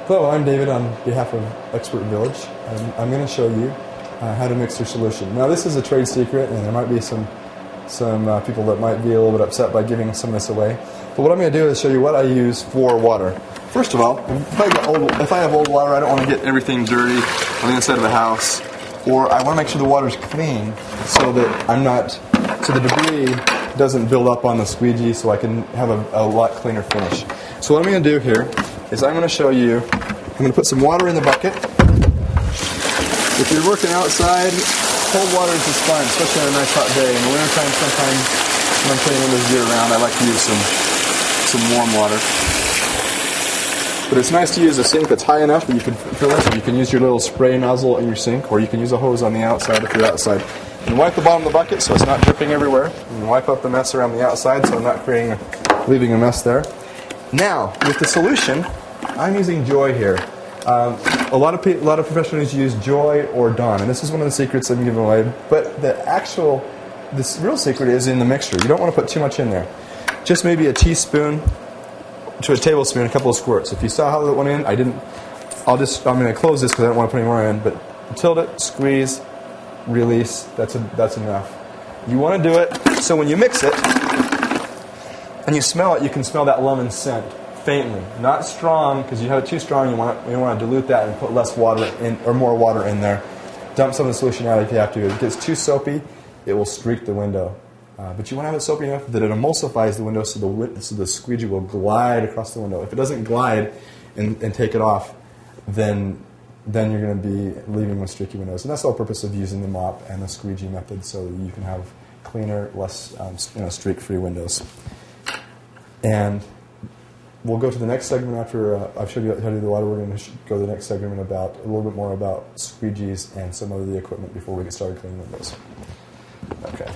Hello, I'm David on behalf of Expert Village, and I'm going to show you how to mix your solution. Now, this is a trade secret, and there might be some people that might be a little bit upset by giving some of this away. But what I'm going to do is show you what I use for water. First of all, if I have old water, I don't want to get everything dirty on the inside of the house, or I want to make sure the water's clean so that so the debris doesn't build up on the squeegee, so I can have a lot cleaner finish. So what I'm going to do here is I'm going to show you, I'm going to put some water in the bucket. If you're working outside, cold water is just fine, especially on a nice hot day. In the wintertime, sometimes when I'm cleaning windows year round, I like to use some warm water. But it's nice to use a sink that's high enough that you can fill it. You can use your little spray nozzle in your sink, or you can use a hose on the outside if you're outside. And wipe the bottom of the bucket so it's not dripping everywhere. And wipe up the mess around the outside so I'm not leaving a mess there. Now, with the solution, I'm using Joy here. A lot of professionals use Joy or Dawn, and this is one of the secrets I'm giving away. But the real secret is in the mixture. You don't want to put too much in there. Just maybe a teaspoon to a tablespoon, a couple of squirts. If you saw how that went in, I'm going to close this because I don't want to put any more in. But tilt it, squeeze, release. That's enough. You want to do it so when you mix it and you smell it, you can smell that lemon scent faintly, not strong, because you have it too strong. You want to dilute that and put less water in, or more water in there. Dump some of the solution out if you have to. If it gets too soapy, it will streak the window. But you want to have it soapy enough that it emulsifies the window so the squeegee will glide across the window. If it doesn't glide and take it off, then you're going to be leaving with streaky windows. And that's the whole purpose of using the mop and the squeegee method, so that you can have cleaner, less streak-free windows. And we'll go to the next segment after I've showed you how to do the water. We're going to go to the next segment about a little bit more about squeegees and some of the equipment before we get started cleaning windows. Okay.